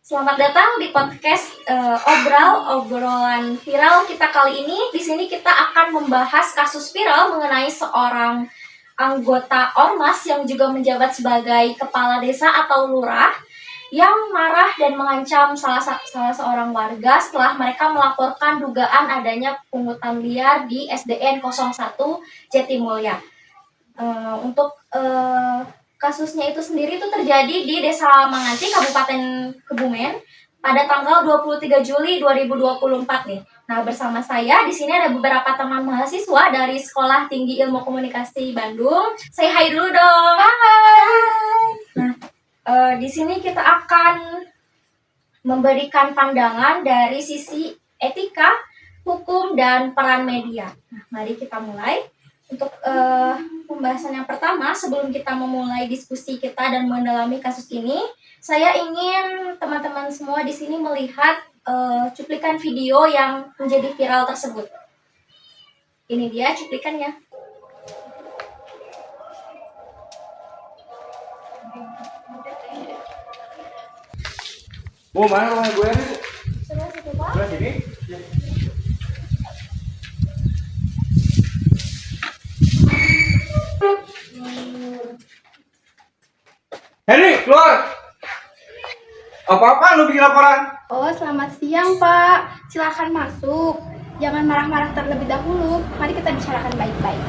Selamat datang di podcast obrolan viral kita kali ini. Di sini kita akan membahas kasus viral mengenai seorang anggota ormas yang juga menjabat sebagai kepala desa atau lurah yang marah dan mengancam salah seorang warga setelah mereka melaporkan dugaan adanya pungutan liar di SDN 01 Jatimulya. Kasusnya itu sendiri itu terjadi di Desa Manganti, Kabupaten Kebumen pada tanggal 23 Juli 2024 nih. Nah, bersama saya di sini ada beberapa teman mahasiswa dari Sekolah Tinggi Ilmu Komunikasi Bandung. Say hi dulu dong. Hai. Nah, di sini kita akan memberikan pandangan dari sisi etika, hukum, dan peran media. Nah, mari kita mulai. Untuk pembahasan yang pertama, sebelum kita memulai diskusi kita dan mendalami kasus ini, saya ingin teman-teman semua di sini melihat cuplikan video yang menjadi viral tersebut. Ini dia cuplikannya. Mana rumah gue nih? Sebelah situ, Pak. Sebelah sini? Ya. Henry, keluar! Apa-apa lu bikin laporan? Oh, selamat siang, Pak. Silakan masuk. Jangan marah-marah terlebih dahulu. Mari kita bicarakan baik-baik.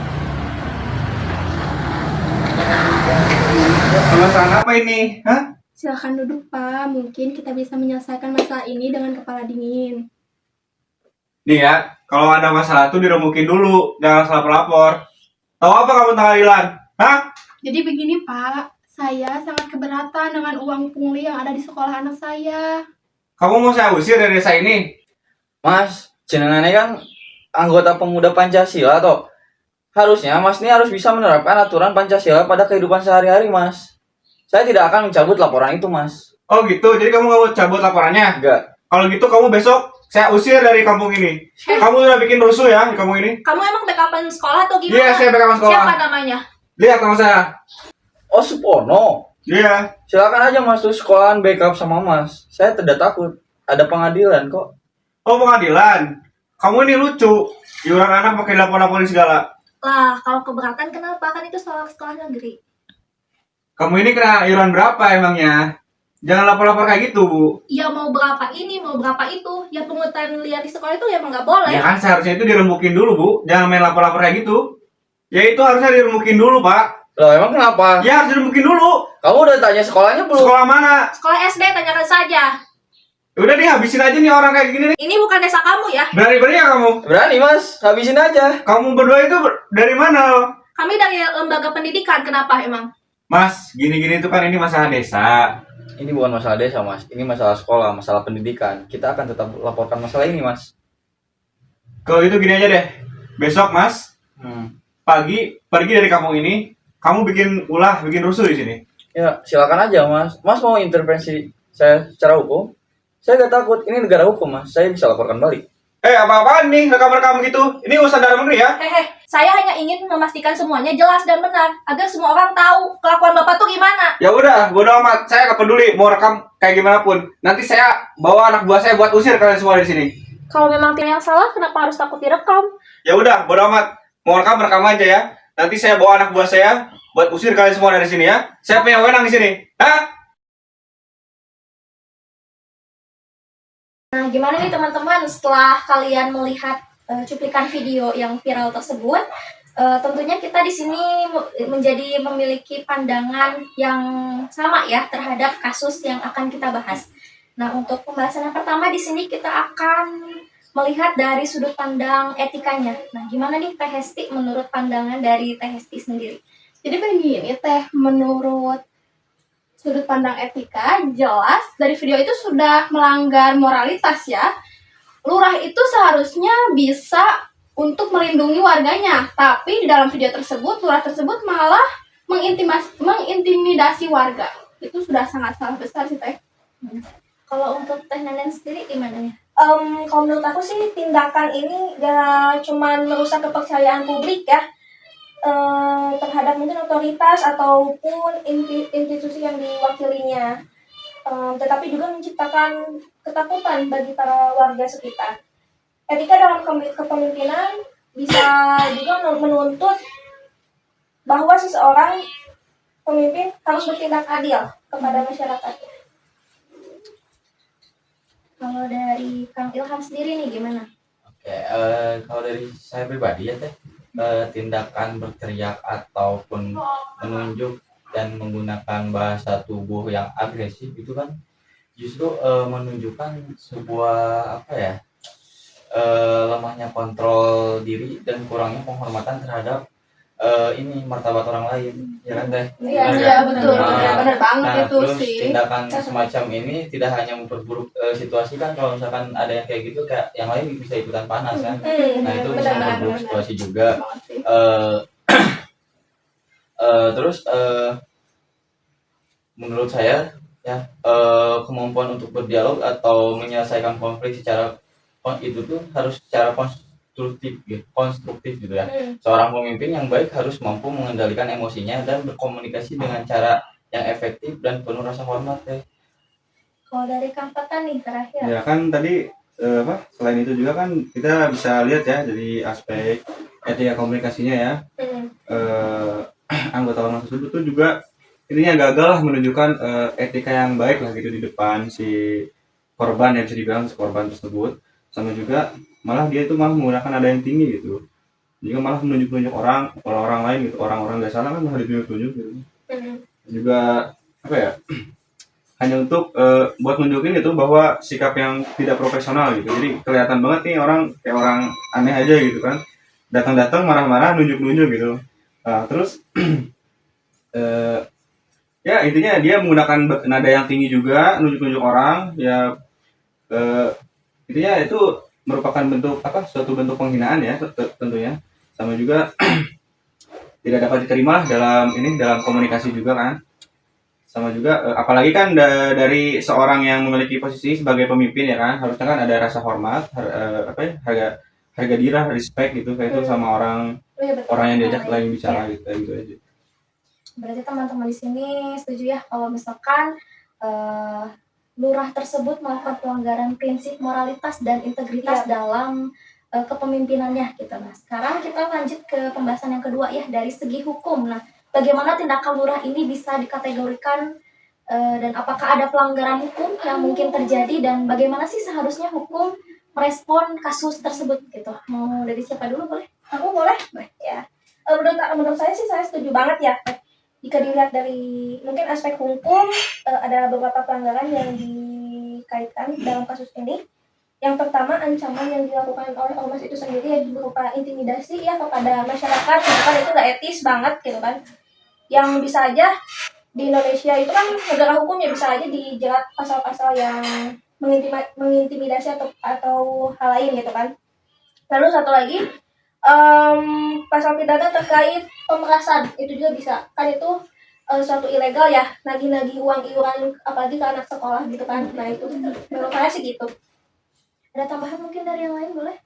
Masalah apa ini? Hah? Silakan duduk, Pak. Mungkin kita bisa menyelesaikan masalah ini dengan kepala dingin. Nih ya, kalau ada masalah tuh diremukin dulu, jangan salah pelapor. Tahu apa kamu tentang Ilan? Hah? Jadi begini, Pak. Saya sangat keberatan dengan uang pungli yang ada di sekolah anak saya. Kamu mau saya usir dari desa ini? Mas, jenengannya kan anggota pemuda Pancasila toh. Harusnya Mas ini harus bisa menerapkan aturan Pancasila pada kehidupan sehari-hari, Mas. Saya tidak akan mencabut laporan itu, Mas. Oh gitu, jadi kamu nggak mau cabut laporannya? Enggak. Kalau gitu kamu besok saya usir dari kampung ini. Kamu udah bikin rusuh ya di kampung ini? Kamu emang backupan sekolah atau gimana? Iya, saya backupan sekolah. Siapa namanya? Lihat nama saya. Oh, Supono. Iya. Silakan aja masuk sekolahan backup sama Mas. Saya tidak takut. Ada pengadilan kok. Oh, pengadilan. Kamu ini lucu. Iuran anak pakai lapor-laporin segala. Lah, kalau keberatan kenapa? Kan itu sekolah negeri. Kamu ini kena iuran berapa emangnya? Jangan lapor-lapor kayak gitu, Bu. Ya mau berapa ini, mau berapa itu. Ya pungutan liar di sekolah itu ya emang nggak boleh. Ya kan seharusnya itu dirembukin dulu, Bu. Jangan main lapor-lapor kayak gitu. Ya itu harusnya dirembukin dulu, Pak. Loh, emang kenapa? Ya harus dirembukin dulu. Kamu udah tanya sekolahnya belum? Sekolah mana? Sekolah SD tanyakan saja. Udah deh, habisin aja nih orang kayak gini nih. Ini bukan desa kamu ya. Berani-berani ya kamu? Berani, Mas. Habisin aja. Kamu berdua itu dari mana? Kami dari lembaga pendidikan. Kenapa emang? Mas, gini-gini itu kan ini masalah desa. Ini bukan masalah desa, Mas. Ini masalah sekolah, masalah pendidikan. Kita akan tetap laporkan masalah ini, Mas. Kalau gitu gini aja deh. Besok, Mas, pagi pergi dari kampung ini. Kamu bikin rusuh di sini. Ya, silakan aja, Mas. Mas mau intervensi saya secara hukum? Saya gak takut. Ini negara hukum, Mas. Saya bisa laporkan balik. Apa-apaan nih rekam-rekam gitu? Ini urusan dalam negeri ya? Saya hanya ingin memastikan semuanya jelas dan benar agar semua orang tahu kelakuan Bapak tuh gimana. Ya udah, bodo amat. Saya gak peduli mau rekam kayak gimana pun. Nanti saya bawa anak buah saya buat usir kalian semua di sini. Kalau memang tidak yang salah, kenapa harus takut direkam? Ya udah, bodo amat. Mau rekam aja ya. Nanti saya bawa anak buah saya buat usir kalian semua dari sini ya. Saya punya wewenang di sini. Hah? Nah, gimana nih teman-teman setelah kalian melihat cuplikan video yang viral tersebut? Tentunya kita di sini memiliki pandangan yang sama ya terhadap kasus yang akan kita bahas. Nah, untuk pembahasan yang pertama di sini kita akan melihat dari sudut pandang etikanya. Nah, gimana nih Teh Hesti menurut pandangan dari Teh Hesti sendiri? Jadi begini, Teh. Menurut sudut pandang etika, jelas dari video itu sudah melanggar moralitas ya. Lurah itu seharusnya bisa untuk melindungi warganya, tapi di dalam video tersebut, lurah tersebut malah mengintimidasi warga. Itu sudah sangat salah besar sih, Teh. Kalau untuk Teh Nenen sendiri gimana nih? Kalau menurut aku sih tindakan ini gak cuma merusak kepercayaan publik ya terhadap mungkin otoritas ataupun institusi yang diwakilinya. tetapi juga menciptakan ketakutan bagi para warga sekitar. Etika dalam kepemimpinan bisa juga menuntut bahwa seseorang pemimpin harus bertindak adil kepada masyarakat. Kalau dari Kang Ilham sendiri nih gimana? Oke, kalau dari saya pribadi ya teh, tindakan berteriak ataupun menunjuk dan menggunakan bahasa tubuh yang agresif itu kan justru menunjukkan sebuah apa ya, lemahnya kontrol diri dan kurangnya penghormatan terhadap ini martabat orang lain, ya kan teh? Iya, Benar iya kan? betul. Nah, Benar banget itu terus sih. tindakan semacam ini tidak hanya memperburuk situasi kan, kalau misalkan ada yang kayak gitu kayak yang lain bisa ikutan panas kan. Nah itu bisa Benar, memperburuk benar. situasi juga. Banget sih. Eh, terus menurut saya ya, kemampuan untuk berdialog atau menyelesaikan konflik secara itu tuh harus secara konstruktif gitu ya. Seorang pemimpin yang baik harus mampu mengendalikan emosinya dan berkomunikasi dengan cara yang efektif dan penuh rasa hormat ya. Kalau dari Kang Patan nih terakhir. Ya kan tadi selain itu juga kan kita bisa lihat ya dari aspek etika komunikasinya ya. Anggota ormas tersebut tuh juga intinya gagal lah menunjukkan etika yang baik lah gitu di depan si korban, yang bisa dibilang si korban tersebut. Sama juga malah dia itu malah menggunakan nada yang tinggi gitu, juga malah menunjuk-nunjuk orang lain gitu, orang-orang nggak salah kan malah ditunjuk-tunjuk gitu. Juga apa ya, hanya untuk buat nunjukin itu bahwa sikap yang tidak profesional gitu. Jadi kelihatan banget nih orang kayak orang aneh aja gitu kan, datang-datang marah-marah nunjuk-nunjuk gitu. Terus ya intinya dia menggunakan nada yang tinggi juga, nunjuk-nunjuk orang ya. Intinya itu merupakan bentuk suatu bentuk penghinaan ya tentunya. Sama juga tidak dapat diterima dalam komunikasi juga kan. Sama juga apalagi kan dari seorang yang memiliki posisi sebagai pemimpin ya kan, harusnya kan ada rasa hormat, harga diri, respect gitu kayak itu sama orang yang diajak lagi bicara gitu aja. Berarti teman-teman di sini setuju ya kalau misalkan lurah tersebut melakukan pelanggaran prinsip moralitas dan integritas dalam kepemimpinannya gitu. Nah, sekarang kita lanjut ke pembahasan yang kedua ya, dari segi hukum. Nah, bagaimana tindakan lurah ini bisa dikategorikan dan apakah ada pelanggaran hukum yang mungkin terjadi dan bagaimana sih seharusnya hukum merespon kasus tersebut gitu. Mau dari siapa dulu boleh? Aku boleh? Ya. Menurut saya sih saya setuju banget ya. Jika dilihat dari mungkin aspek hukum, ada beberapa pelanggaran yang dikaitkan dalam kasus ini. Yang pertama, ancaman yang dilakukan oleh ormas itu sendiri yang berupa intimidasi ya kepada masyarakat, gitu kan, itu gak etis banget gitu kan. Yang bisa aja di Indonesia itu kan negara hukum ya, bisa aja dijerat pasal-pasal yang mengintimidasi atau hal lain gitu kan. Lalu satu lagi, pasal pidana terkait pemerasan itu juga bisa kan, itu suatu ilegal ya, nagih-nagih uang iuran apalagi ke anak sekolah gitu kan. Nah itu menurut saya sih gitu. Ada tambahan mungkin dari yang lain boleh?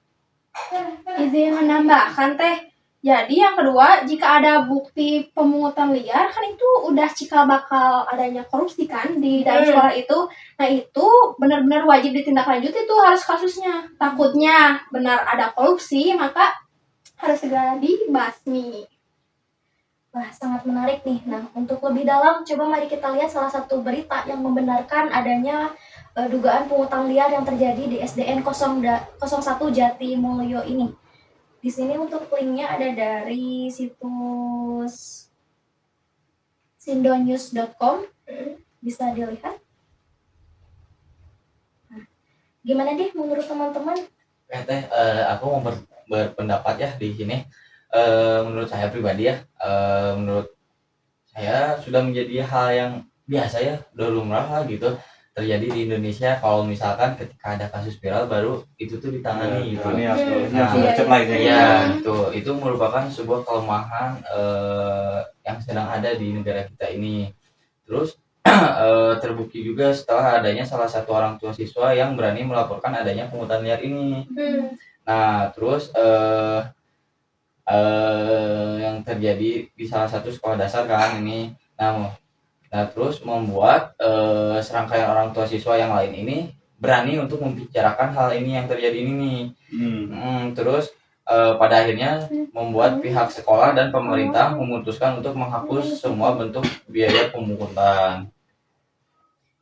Izin menambahkan teh. Jadi yang kedua, jika ada bukti pemungutan liar kan itu udah cikal bakal adanya korupsi kan di dalam sekolah itu. Nah itu benar-benar wajib ditindaklanjuti tuh harus kasusnya. Takutnya benar ada korupsi maka harus segera dibasmi. Wah, sangat menarik nih. Nah, untuk lebih dalam, coba mari kita lihat salah satu berita yang membenarkan adanya dugaan pungutan liar yang terjadi di SDN 01 Jatimulyo ini. Di sini untuk linknya ada dari situs sindonews.com, bisa dilihat. Nah, gimana deh menurut teman-teman? Aku mau berpendapat ya di sini. Menurut saya pribadi ya, menurut saya sudah menjadi hal yang biasa ya, udah lumrah lah gitu terjadi di Indonesia. Kalau misalkan ketika ada kasus viral baru itu tuh ditangani gitu. Ini langsung gercep lah itu. Iya gitu. Itu merupakan sebuah kelemahan yang sedang ada di negara kita ini. Terus terbukti juga setelah adanya salah satu orang tua siswa yang berani melaporkan adanya pungutan liar ini. Nah, terus yang terjadi di salah satu sekolah dasar kan ini. Nah, Nah, terus membuat serangkaian orang tua siswa yang lain ini berani untuk membicarakan hal ini yang terjadi ini nih. Terus pada akhirnya membuat pihak sekolah dan pemerintah memutuskan untuk menghapus semua bentuk biaya pemungutan.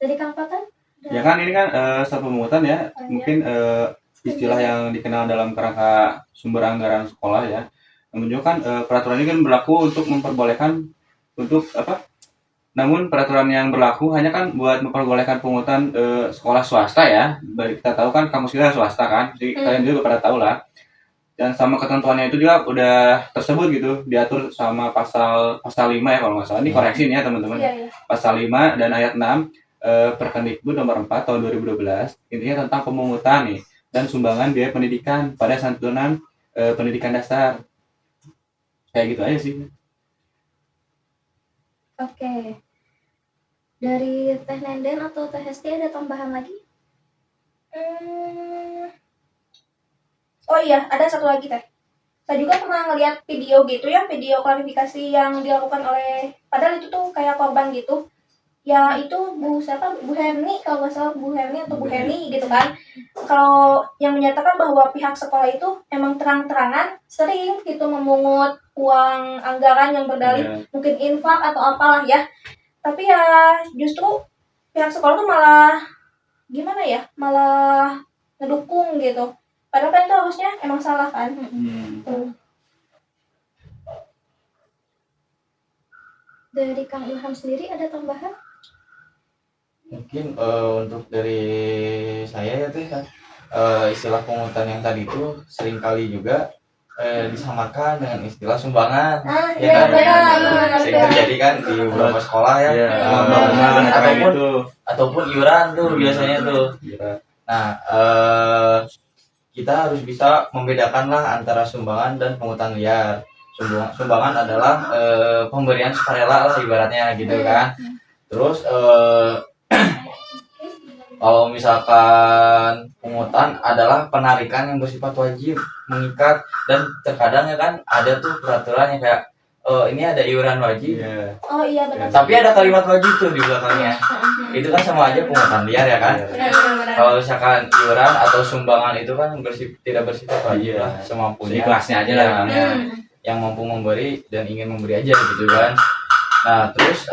Dari Kang Patan? Ya kan ini kan soal pemungutan ya, mungkin istilah yang dikenal dalam kerangka sumber anggaran sekolah ya, menunjukkan peraturan ini kan berlaku untuk memperbolehkan untuk apa? Namun peraturan yang berlaku hanya kan buat memperbolehkan pemungutan sekolah swasta ya. Baik kita tahu kan kampus kita swasta kan, jadi kalian juga pada tahu lah. Dan sama ketentuannya itu juga udah tersebut gitu, diatur sama pasal 5 ya kalau nggak salah. Ini koreksi nih ya teman-teman. Iya. Pasal 5 dan ayat 6 Perkemdikbud nomor 4 tahun 2012 intinya tentang pemungutan nih dan sumbangan biaya pendidikan pada santunan pendidikan dasar. Kayak gitu aja sih. Oke. Dari Teh Nenden atau Teh Hesti ada tambahan lagi? Oh iya, ada satu lagi Teh. Saya juga pernah ngeliat video gitu ya, video klarifikasi yang dilakukan oleh, padahal itu tuh kayak korban gitu. Ya itu Bu Herni kalau nggak salah, Bu Herni atau Bu Heni gitu kan. Kalau yang menyatakan bahwa pihak sekolah itu emang terang-terangan sering gitu memungut uang anggaran yang berdalih mungkin infak atau apalah ya. Tapi ya justru pihak sekolah tuh malah gimana ya, malah ngedukung gitu. Padahal kan itu harusnya emang salah kan. Dari Kang Ilham sendiri ada tambahan? Mungkin untuk dari saya ya teh kan istilah pungutan yang tadi itu seringkali juga disamakan dengan istilah sumbangan. Iya Kan? Sering terjadi kan di beberapa sekolah ya. Ataupun iuran tuh biasanya tuh. Nah, kita harus bisa membedakan lah antara sumbangan dan pungutan liar. Sumbangan adalah pemberian sukarela lah ibaratnya gitu kan. Terus kalau misalkan pungutan adalah penarikan yang bersifat wajib, mengikat, dan terkadang ya kan ada tuh peraturan yang kayak ini ada iuran wajib. Oh iya benar. Tapi ada kalimat wajib tuh di belakangnya. Itu kan sama aja pungutan liar ya kan. Kalau misalkan iuran atau sumbangan itu kan tidak bersifat wajib lah, semampunya. Kelasnya aja lah. Yang mampu memberi dan ingin memberi aja gitu kan. Nah terus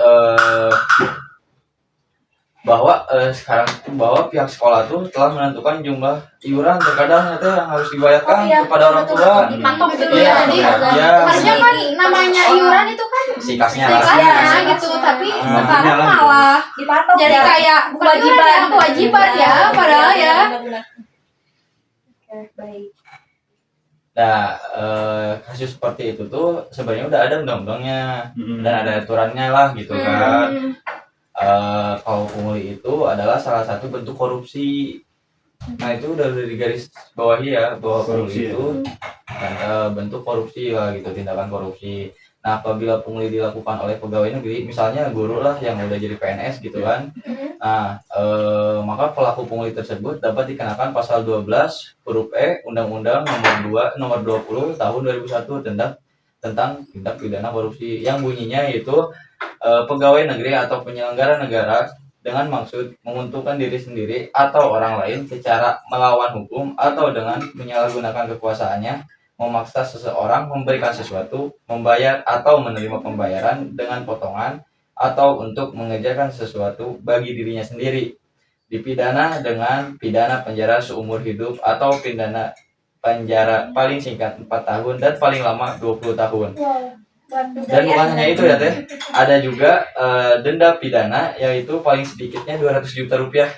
bahwa sekarang bahwa pihak sekolah tuh telah menentukan jumlah iuran terkadang itu yang harus dibayarkan kepada orang tua. Dipatok gitu ya. Jadi harusnya kan namanya iuran itu kan sikasnya gitu, tapi sekarang malah dipatok jadi ya. kayak kewajiban ya, padahal ya. Oke, baik. Nah, kasus seperti itu tuh sebenarnya udah ada undang-undangnya dan ada aturannya lah gitu kan. Kalau pungli itu adalah salah satu bentuk korupsi. Nah itu udah di garis bawahi ya bahwa pungli itu bentuk korupsi lah gitu, tindakan korupsi. Nah apabila pungli dilakukan oleh pegawai negeri, misalnya guru lah yang udah jadi PNS gitu kan, nah maka pelaku pungli tersebut dapat dikenakan pasal 12 huruf E Undang-Undang nomor 20 tahun 2001 tentang tindak pidana korupsi yang bunyinya yaitu pegawai negeri atau penyelenggara negara dengan maksud menguntungkan diri sendiri atau orang lain secara melawan hukum atau dengan menyalahgunakan kekuasaannya memaksa seseorang memberikan sesuatu, membayar atau menerima pembayaran dengan potongan atau untuk mengerjakan sesuatu bagi dirinya sendiri, dipidana dengan pidana penjara seumur hidup atau pidana penjara paling singkat 4 tahun dan paling lama 20 tahun. Dan bukan hanya itu ya teh, ada juga denda pidana yaitu paling sedikitnya 200 juta rupiah.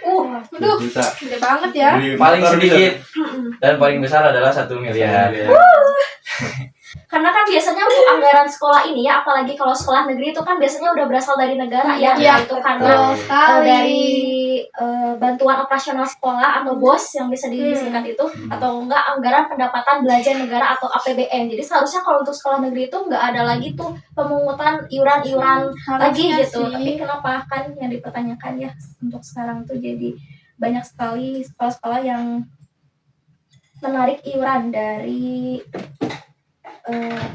Aduh, gede banget ya. Paling sedikit dan paling besar adalah 1 miliar. Karena kan biasanya untuk anggaran sekolah ini ya, apalagi kalau sekolah negeri itu kan biasanya udah berasal dari negara ya, itu karena dari bantuan operasional sekolah atau BOS yang bisa disingkat itu, atau enggak anggaran pendapatan belanja negara atau APBN. Jadi seharusnya kalau untuk sekolah negeri itu enggak ada lagi tuh pemungutan iuran lagi gitu. Tapi kenapa kan yang dipertanyakan ya untuk sekarang tuh jadi banyak sekali sekolah-sekolah yang menarik iuran dari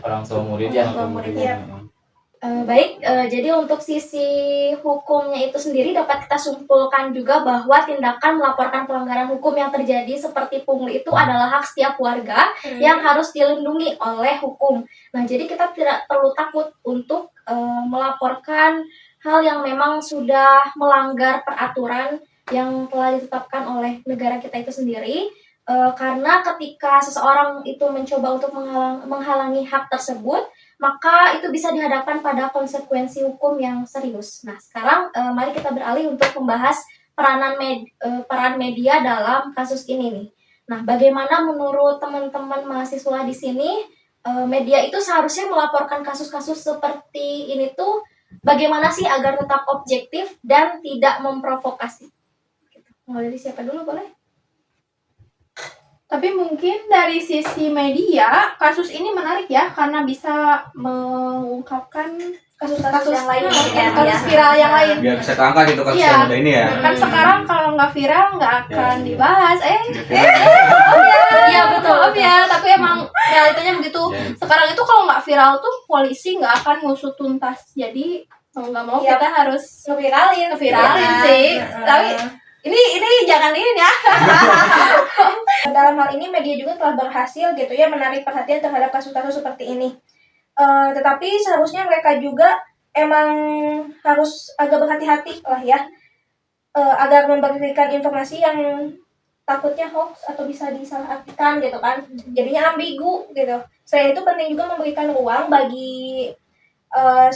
Orang tua murid ya. Baik, jadi untuk sisi hukumnya itu sendiri dapat kita simpulkan juga bahwa tindakan melaporkan pelanggaran hukum yang terjadi seperti pungli itu adalah hak setiap warga yang harus dilindungi oleh hukum. Nah, jadi kita tidak perlu takut untuk melaporkan hal yang memang sudah melanggar peraturan yang telah ditetapkan oleh negara kita itu sendiri. Karena ketika seseorang itu mencoba untuk menghalangi hak tersebut, maka itu bisa dihadapkan pada konsekuensi hukum yang serius. Nah, sekarang mari kita beralih untuk membahas peran media dalam kasus ini nih. Nah, bagaimana menurut teman-teman mahasiswa di sini media itu seharusnya melaporkan kasus-kasus seperti ini tuh bagaimana sih agar tetap objektif dan tidak memprovokasi? Gitu. Mulai dari siapa dulu boleh? Tapi mungkin dari sisi media, kasus ini menarik ya, karena bisa mengungkapkan Kasus-kasus yang lain kasus viral yang lain. Biar bisa keangkat gitu kasus Iya. yang ada ini ya. Kan sekarang kalau nggak viral nggak akan Ya, iya. dibahas. Iya, betul. Maaf ya, tapi emang realitanya begitu. Ya. Sekarang itu kalau nggak viral tuh polisi nggak akan ngusut tuntas. Jadi mau nggak mau Iya. kita harus Ngeviralin. viralin Iya. sih. Tapi ini jangan ini ya. Dalam hal ini media juga telah berhasil gitu ya menarik perhatian terhadap kasus-kasus seperti ini. Tetapi seharusnya mereka juga emang harus agak berhati-hati lah ya, agar memberikan informasi yang takutnya hoax atau bisa disalahartikan gitu kan, jadinya ambigu gitu. Selain itu penting juga memberikan ruang bagi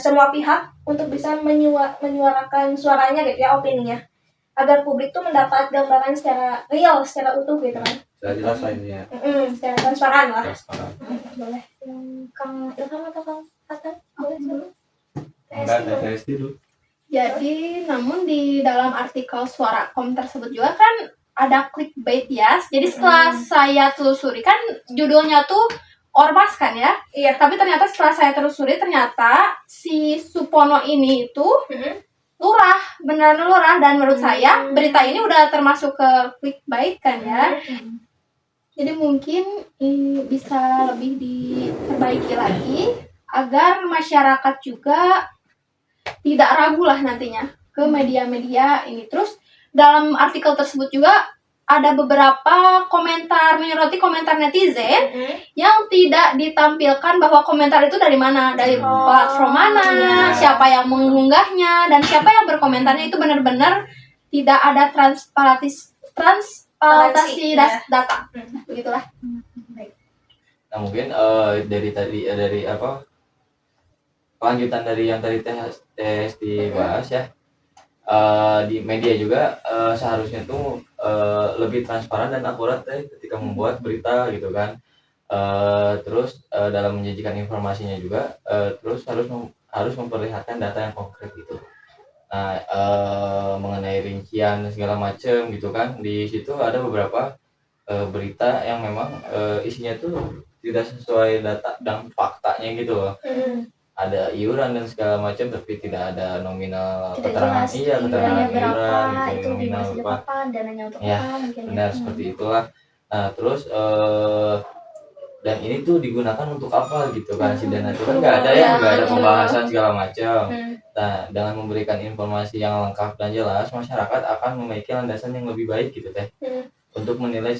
semua pihak untuk bisa menyuarakan suaranya gitu ya, opininya, agar publik tuh mendapat gambaran secara real, secara utuh gitu kan. Sudah jelas lah ini ya. Secara transparan lah. Transparan. Boleh yang Kang Ilham atau Kang Fatan? Boleh dulu. Enggak, TSD dulu. Jadi, namun di dalam artikel Suara.com tersebut juga kan ada clickbait ya. Jadi setelah saya telusuri kan judulnya tuh ormas kan ya. Iya. Tapi ternyata setelah saya telusuri ternyata si Supono ini itu lurah, beneran lurah, dan menurut saya berita ini udah termasuk ke clickbait kan ya. Jadi mungkin bisa lebih diperbaiki lagi agar masyarakat juga tidak ragu lah nantinya ke media-media ini. Terus dalam artikel tersebut juga ada beberapa komentar, menyoroti komentar netizen yang tidak ditampilkan bahwa komentar itu dari mana, dari platform mana, siapa yang mengunggahnya, dan siapa yang berkomentarnya itu benar-benar tidak ada transparansi data. Nah, begitulah. Nah mungkin dari apa kelanjutan dari yang tadi tes dibahas ya, di media juga seharusnya tuh lebih transparan dan akurat ketika membuat berita gitu kan. Terus dalam menyajikan informasinya juga terus harus memperlihatkan data yang konkret gitu. Nah mengenai rincian segala macam gitu kan, di situ ada beberapa berita yang memang isinya tuh tidak sesuai data dan faktanya gitu loh. Ada iuran dan segala macam tapi tidak ada nominal Tidak keterangan, jelas keterangan iurannya berapa, iuran itu gitu, nominal dimaksudnya apa. kapan, dananya untuk Ya, apa mungkin benar ya. seperti itulah. Nah terus dan ini tuh digunakan untuk apa gitu kan, si dana itu kan nggak ada ya, nggak ada pembahasan segala macam. Nah dengan memberikan informasi yang lengkap dan jelas, masyarakat akan memiliki landasan yang lebih baik gitu teh untuk menilai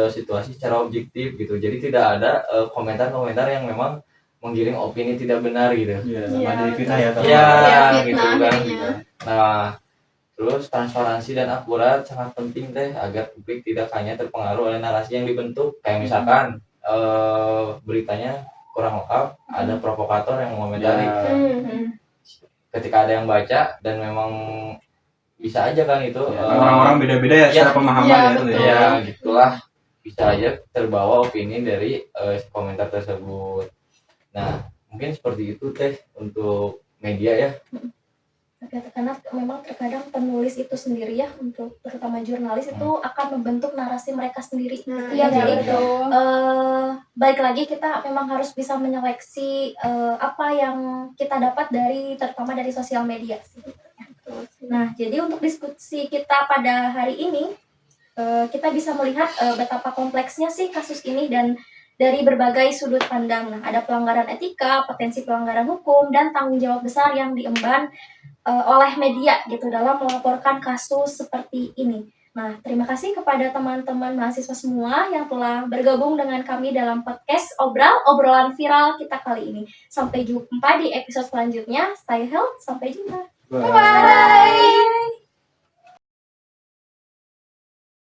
situasi secara objektif gitu. Jadi tidak ada komentar-komentar yang memang menggiring opini tidak benar gitu. Iya, sama jadi fitnah ya. Iya, fitnah gitu kan. jadinya. Gitu. Nah, terus transparansi dan akurat sangat penting teh agar publik tidak hanya terpengaruh oleh narasi yang dibentuk. Kayak misalkan beritanya kurang lengkap, ada provokator yang mengomentari. Ya. Ketika ada yang baca dan memang bisa aja kan itu Ya, orang-orang beda-beda ya secara pemahaman Iya, ya. betul. ya gitulah, bisa aja terbawa opini dari komentar tersebut. Nah mungkin seperti itu teh untuk media ya. Karena memang terkadang penulis itu sendiri ya, untuk terutama jurnalis itu akan membentuk narasi mereka sendiri. Iya, Jadi betul. baik lagi kita memang harus bisa menyeleksi apa yang kita dapat terutama dari sosial media sih. Nah, jadi untuk diskusi kita pada hari ini kita bisa melihat betapa kompleksnya sih kasus ini dan dari berbagai sudut pandang. Nah, ada pelanggaran etika, potensi pelanggaran hukum, dan tanggung jawab besar yang diemban oleh media gitu dalam melaporkan kasus seperti ini. Nah, terima kasih kepada teman-teman mahasiswa semua yang telah bergabung dengan kami dalam podcast obrolan viral kita kali ini. Sampai jumpa di episode selanjutnya. Stay healthy, sampai jumpa. Bye.